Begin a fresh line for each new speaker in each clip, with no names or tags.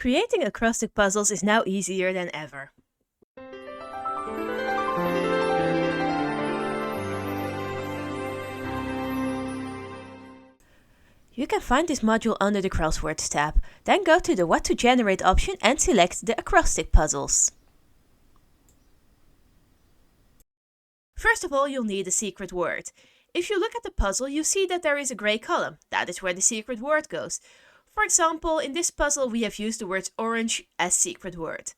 Creating acrostic puzzles is now easier than ever. You can find this module under the Crosswords tab, then go to the What to Generate option and select the acrostic puzzles. First of all, you'll need a secret word. If you look at the puzzle, you see that there is a grey column. That is where the secret word goes. For example, in this puzzle we have used the word orange as secret word.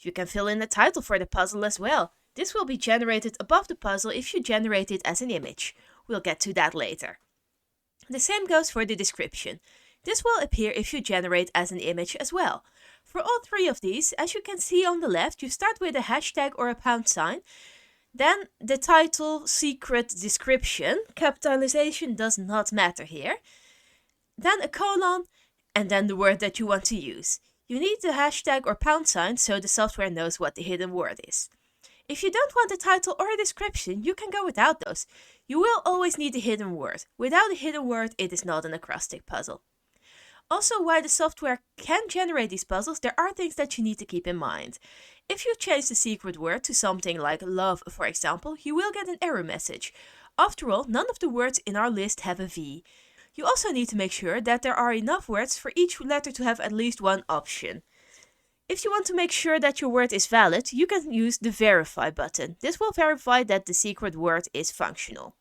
You can fill in the title for the puzzle as well. This will be generated above the puzzle if you generate it as an image. We'll get to that later. The same goes for the description. This will appear if you generate as an image as well. For all three of these, as you can see on the left, you start with a hashtag or a pound sign. Then the title, secret, description, capitalization does not matter here. Then a colon, and then the word that you want to use. You need the hashtag or pound sign so the software knows what the hidden word is. If you don't want a title or a description, you can go without those. You will always need a hidden word. Without a hidden word, it is not an acrostic puzzle. Also, while the software can generate these puzzles, there are things that you need to keep in mind. If you change the secret word to something like love, for example, you will get an error message. After all, none of the words in our list have a V. You also need to make sure that there are enough words for each letter to have at least one option. If you want to make sure that your word is valid, you can use the verify button. This will verify that the secret word is functional.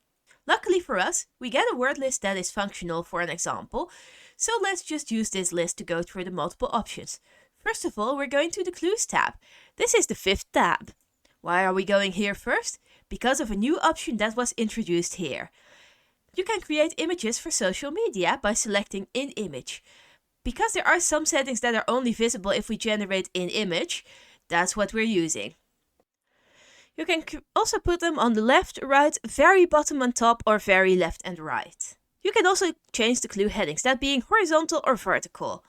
Luckily for us, we get a word list that is functional for an example, so let's just use this list to go through the multiple options. First of all, we're going to the Clues tab. This is the 5th tab. Why are we going here first? Because of a new option that was introduced here. You can create images for social media by selecting in image. Because there are some settings that are only visible if we generate in image, that's what we're using. You can also put them on the left, right, very bottom and top, or very left and right. You can also change the clue headings, that being horizontal or vertical.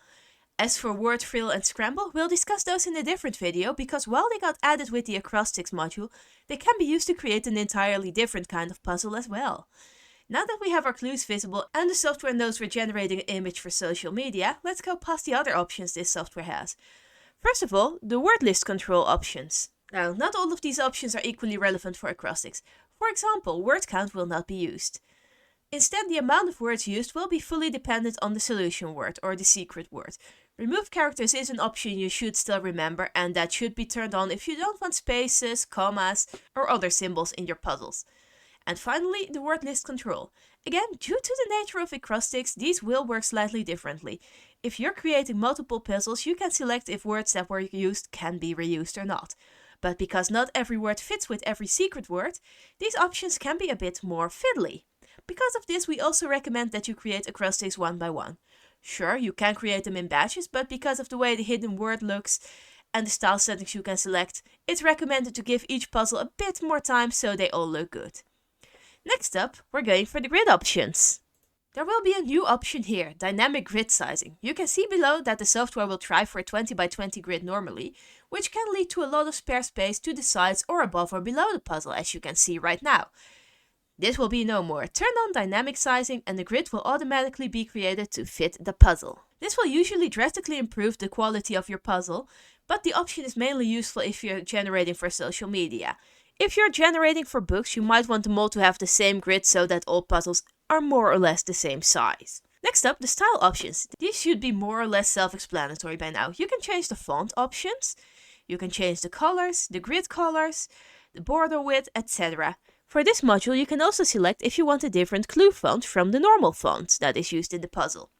As for word fill and scramble, we'll discuss those in a different video, because while they got added with the acrostics module, they can be used to create an entirely different kind of puzzle as well. Now that we have our clues visible and the software knows we're generating an image for social media, let's go past the other options this software has. First of all, the word list control options. Now, not all of these options are equally relevant for acrostics. For example, word count will not be used. Instead, the amount of words used will be fully dependent on the solution word or the secret word. Remove characters is an option you should still remember, and that should be turned on if you don't want spaces, commas, or other symbols in your puzzles. And finally, the word list control. Again, due to the nature of acrostics, these will work slightly differently. If you're creating multiple puzzles, you can select if words that were used can be reused or not. But because not every word fits with every secret word, these options can be a bit more fiddly. Because of this, we also recommend that you create acrostics one by one. Sure, you can create them in batches, but because of the way the hidden word looks and the style settings you can select, it's recommended to give each puzzle a bit more time so they all look good. Next up, we're going for the grid options. There will be a new option here, dynamic grid sizing. You can see below that the software will try for a 20 by 20 grid normally, which can lead to a lot of spare space to the sides or above or below the puzzle, as you can see right now. This will be no more. Turn on dynamic sizing and the grid will automatically be created to fit the puzzle. This will usually drastically improve the quality of your puzzle, but the option is mainly useful if you're generating for social media. If you're generating for books, you might want them all to have the same grid so that all puzzles are more or less the same size. Next up, the style options. These should be more or less self-explanatory by now. You can change the font options, you can change the colors, the grid colors, the border width, etc. For this module, you can also select if you want a different clue font from the normal font that is used in the puzzle.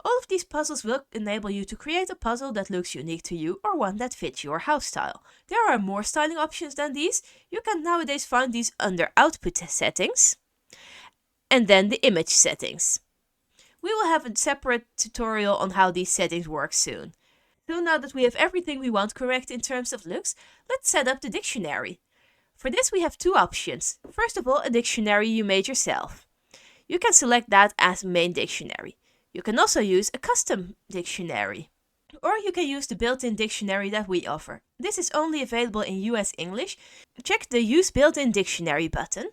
All of these puzzles will enable you to create a puzzle that looks unique to you or one that fits your house style. There are more styling options than these. You can nowadays find these under Output settings and then the image settings. We will have a separate tutorial on how these settings work soon. So now that we have everything we want correct in terms of looks, let's set up the dictionary. For this we have two options. First of all, a dictionary you made yourself. You can select that as main dictionary. You can also use a custom dictionary. Or you can use the built-in dictionary that we offer. This is only available in US English. Check the Use Built-in Dictionary button.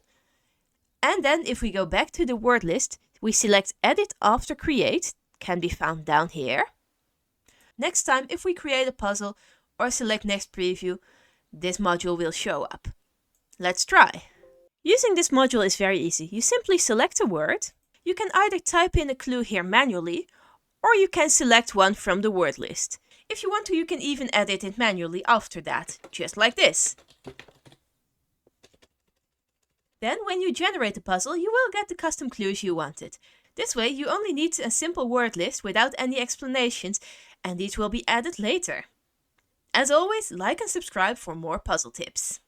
And then if we go back to the word list, we select Edit After Create, can be found down here. Next time, if we create a puzzle or select Next Preview, this module will show up. Let's try. Using this module is very easy. You simply select a word. You can either type in a clue here manually, or you can select one from the word list. If you want to, you can even edit it manually after that, just like this. Then, when you generate the puzzle, you will get the custom clues you wanted. This way, you only need a simple word list without any explanations, and these will be added later. As always, like and subscribe for more puzzle tips.